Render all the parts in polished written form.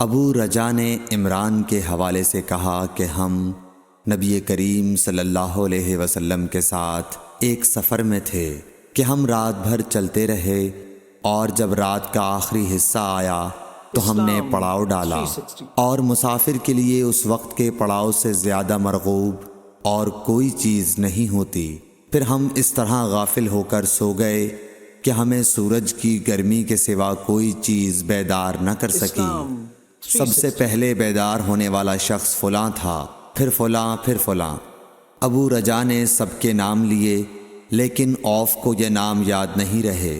ابو رجا نے عمران کے حوالے سے کہا کہ ہم نبی کریم صلی اللہ علیہ وسلم کے ساتھ ایک سفر میں تھے کہ ہم رات بھر چلتے رہے، اور جب رات کا آخری حصہ آیا تو ہم نے پڑاؤ ڈالا، اور مسافر کے لیے اس وقت کے پڑاؤ سے زیادہ مرغوب اور کوئی چیز نہیں ہوتی۔ پھر ہم اس طرح غافل ہو کر سو گئے کہ ہمیں سورج کی گرمی کے سوا کوئی چیز بیدار نہ کر سکی۔ سب سے پہلے بیدار ہونے والا شخص فلاں تھا، پھر فلاں، پھر فلاں۔ ابو رجا نے سب کے نام لیے، لیکن اوف کو یہ نام یاد نہیں رہے۔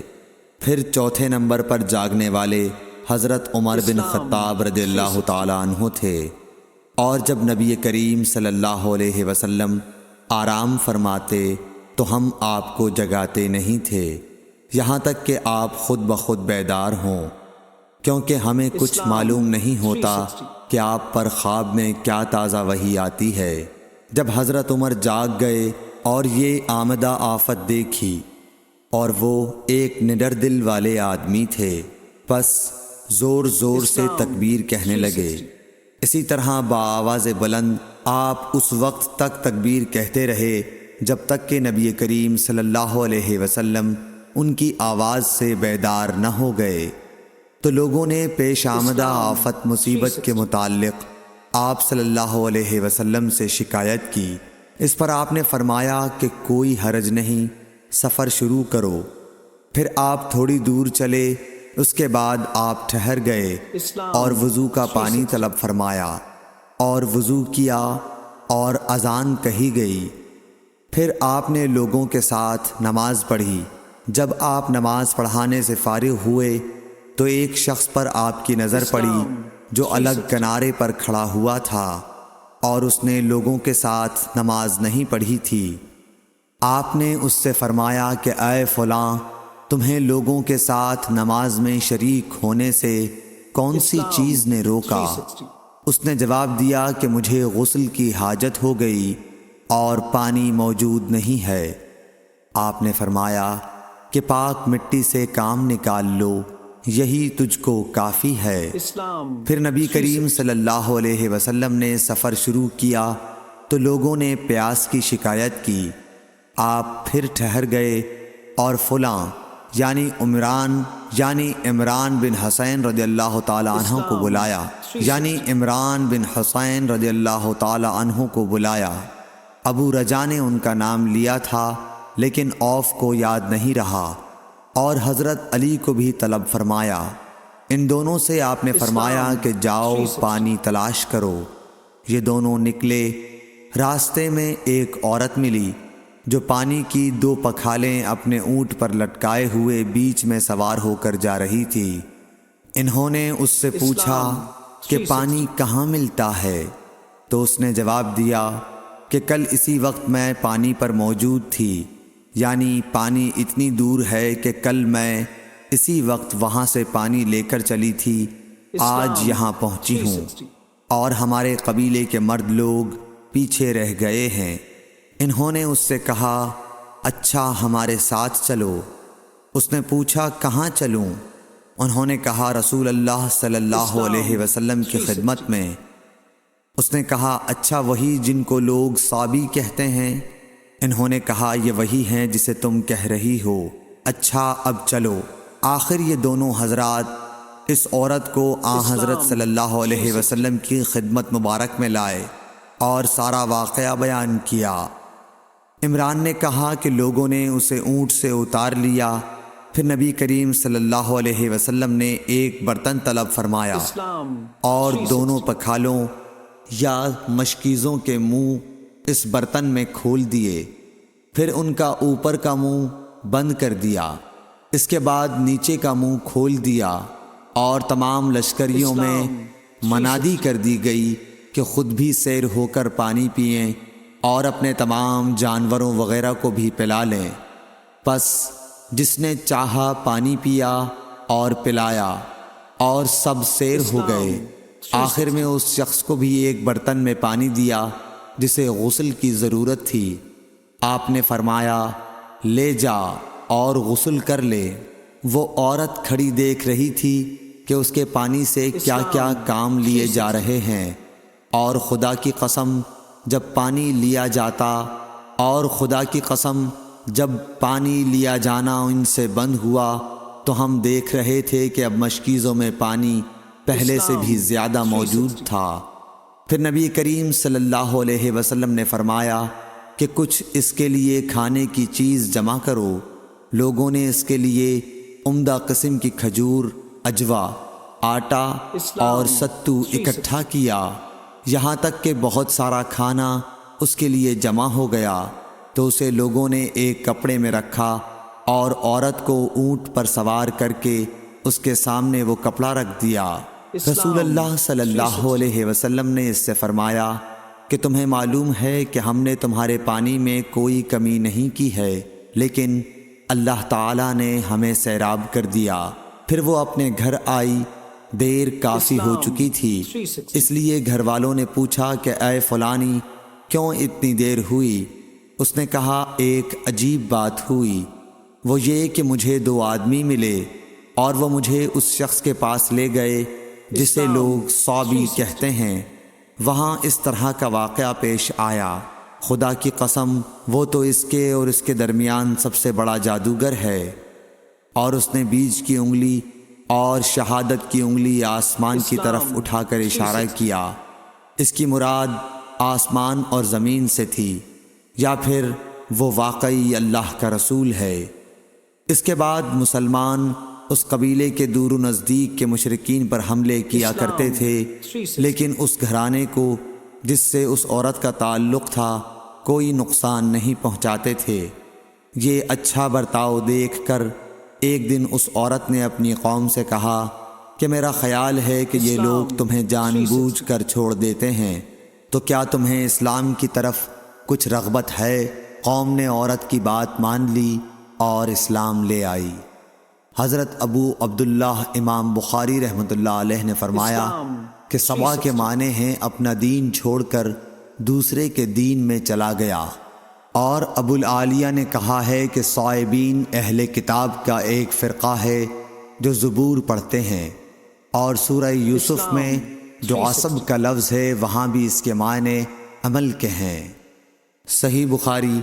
پھر چوتھے نمبر پر جاگنے والے حضرت عمر بن خطاب رضی اللہ تعالیٰ عنہ تھے، اور جب نبی کریم صلی اللہ علیہ وسلم آرام فرماتے تو ہم آپ کو جگاتے نہیں تھے، یہاں تک کہ آپ خود بخود بیدار ہوں، کیونکہ ہمیں کچھ معلوم نہیں ہوتا کہ آپ پر خواب میں کیا تازہ وحی آتی ہے۔ جب حضرت عمر جاگ گئے اور یہ آمدہ آفت دیکھی، اور وہ ایک نڈر دل والے آدمی تھے، پس زور زور سے تکبیر کہنے لگے۔ اسی طرح بآواز بلند آپ اس وقت تک تکبیر کہتے رہے جب تک کہ نبی کریم صلی اللہ علیہ وسلم ان کی آواز سے بیدار نہ ہو گئے۔ تو لوگوں نے پیش آمدہ آفت مصیبت کے متعلق آپ صلی اللہ علیہ وسلم سے شکایت کی۔ اس پر آپ نے فرمایا کہ کوئی حرج نہیں، سفر شروع کرو۔ پھر آپ تھوڑی دور چلے، اس کے بعد آپ ٹھہر گئے اور وضو کا پانی طلب فرمایا، اور وضو کیا اور اذان کہی گئی۔ پھر آپ نے لوگوں کے ساتھ نماز پڑھی۔ جب آپ نماز پڑھانے سے فارغ ہوئے تو ایک شخص پر آپ کی نظر پڑی جو الگ کنارے پر کھڑا ہوا تھا، اور اس نے لوگوں کے ساتھ نماز نہیں پڑھی تھی۔ آپ نے اس سے فرمایا کہ اے فلاں، تمہیں لوگوں کے ساتھ نماز میں شریک ہونے سے کون سی چیز نے روکا؟ اس نے جواب دیا کہ مجھے غسل کی حاجت ہو گئی اور پانی موجود نہیں ہے۔ آپ نے فرمایا کہ پاک مٹی سے کام نکال لو، یہی تجھ کو کافی ہے۔ پھر نبی کریم صلی اللہ علیہ وسلم نے سفر شروع کیا تو لوگوں نے پیاس کی شکایت کی۔ آپ پھر ٹھہر گئے اور فلاں یعنی عمران بن حسین رضی اللہ تعالی عنہ کو بلایا، عمران بن حسین رضی اللہ تعالی عنہ کو بلایا۔ ابو رجا نے ان کا نام لیا تھا، لیکن اوف کو یاد نہیں رہا، اور حضرت علی کو بھی طلب فرمایا۔ ان دونوں سے آپ نے فرمایا کہ جاؤ پانی تلاش کرو۔ یہ دونوں نکلے۔ راستے میں ایک عورت ملی جو پانی کی 2 پکھالیں اپنے اونٹ پر لٹکائے ہوئے بیچ میں سوار ہو کر جا رہی تھی۔ انہوں نے اس سے پوچھا کہ پانی کہاں ملتا ہے؟ تو اس نے جواب دیا کہ کل اسی وقت میں پانی پر موجود تھی، یعنی پانی اتنی دور ہے کہ کل میں اسی وقت وہاں سے پانی لے کر چلی تھی، آج یہاں پہنچی ہوں، اور ہمارے قبیلے کے مرد لوگ پیچھے رہ گئے ہیں۔ انہوں نے اس سے کہا اچھا ہمارے ساتھ چلو۔ اس نے پوچھا کہاں چلوں؟ انہوں نے کہا رسول اللہ صلی اللہ علیہ وسلم کی خدمت میں۔ اس نے کہا اچھا وہی جن کو لوگ صابی کہتے ہیں؟ انہوں نے کہا یہ وہی ہیں جسے تم کہہ رہی ہو۔ اچھا اب چلو۔ آخر یہ دونوں حضرات اس عورت کو حضرت صلی اللہ علیہ وسلم کی خدمت مبارک میں لائے اور سارا واقعہ بیان کیا۔ عمران نے کہا کہ لوگوں نے اسے اونٹ سے اتار لیا۔ پھر نبی کریم صلی اللہ علیہ وسلم نے ایک برتن طلب فرمایا اور دونوں پکھالوں یا مشکیزوں کے منہ اس برتن میں کھول دیے، پھر ان کا اوپر کا منہ بند کر دیا، اس کے بعد نیچے کا منہ کھول دیا، اور تمام لشکریوں میں منادی کر دی گئی کہ خود بھی سیر ہو کر پانی پئیں اور اپنے تمام جانوروں وغیرہ کو بھی پلا لیں۔ پس جس نے چاہا پانی پیا اور پلایا، اور سب سیر ہو گئے۔ آخر میں اس شخص کو بھی ایک برتن میں پانی دیا جسے غسل کی ضرورت تھی۔ آپ نے فرمایا لے جا اور غسل کر لے۔ وہ عورت کھڑی دیکھ رہی تھی کہ اس کے پانی سے کیا کیا کام لیے جا رہے ہیں، اور خدا کی قسم جب پانی لیا جاتا اور خدا کی قسم جب پانی لیا جانا ان سے بند ہوا تو ہم دیکھ رہے تھے کہ اب مشکیزوں میں پانی پہلے سے بھی زیادہ موجود تھا۔ پھر نبی کریم صلی اللہ علیہ وسلم نے فرمایا کہ کچھ اس کے لیے کھانے کی چیز جمع کرو۔ لوگوں نے اس کے لیے عمدہ قسم کی کھجور، اجوا، آٹا اور ستو اکٹھا کیا، یہاں تک کہ بہت سارا کھانا اس کے لیے جمع ہو گیا، تو اسے لوگوں نے ایک کپڑے میں رکھا اور عورت کو اونٹ پر سوار کر کے اس کے سامنے وہ کپڑا رکھ دیا۔ رسول اللہ صلی اللہ علیہ وسلم نے اس سے فرمایا کہ تمہیں معلوم ہے کہ ہم نے تمہارے پانی میں کوئی کمی نہیں کی ہے، لیکن اللہ تعالیٰ نے ہمیں سیراب کر دیا۔ پھر وہ اپنے گھر آئی، دیر کافی ہو چکی تھی، اس لیے گھر والوں نے پوچھا کہ اے فلانی کیوں اتنی دیر ہوئی؟ اس نے کہا ایک عجیب بات ہوئی، وہ یہ کہ مجھے 2 آدمی ملے اور وہ مجھے اس شخص کے پاس لے گئے جسے لوگ صابی کہتے ہیں۔ وہاں اس طرح کا واقعہ پیش آیا، خدا کی قسم وہ تو اس کے اور اس کے درمیان سب سے بڑا جادوگر ہے۔ اور اس نے بیچ کی انگلی اور شہادت کی انگلی آسمان کی طرف اٹھا کر اشارہ کیا۔ اس کی مراد آسمان اور زمین سے تھی، یا پھر وہ واقعی اللہ کا رسول ہے۔ اس کے بعد مسلمان اس قبیلے کے دور و نزدیک کے مشرکین پر حملے کیا کرتے تھے، لیکن اس گھرانے کو جس سے اس عورت کا تعلق تھا کوئی نقصان نہیں پہنچاتے تھے۔ یہ اچھا برتاؤ دیکھ کر ایک دن اس عورت نے اپنی قوم سے کہا کہ میرا خیال ہے کہ یہ لوگ تمہیں جان بوجھ کر چھوڑ دیتے ہیں، تو کیا تمہیں اسلام کی طرف کچھ رغبت ہے؟ قوم نے عورت کی بات مان لی اور اسلام لے آئی۔ حضرت ابو عبداللہ امام بخاری رحمۃ اللہ علیہ نے فرمایا کہ سبا کے معنی ہیں اپنا دین چھوڑ کر دوسرے کے دین میں چلا گیا۔ اور ابو العالیہ نے کہا ہے کہ صائبین اہل کتاب کا ایک فرقہ ہے جو زبور پڑھتے ہیں، اور سورہ یوسف میں جو عصب کا لفظ ہے وہاں بھی اس کے معنی عمل کے ہیں۔ صحیح بخاری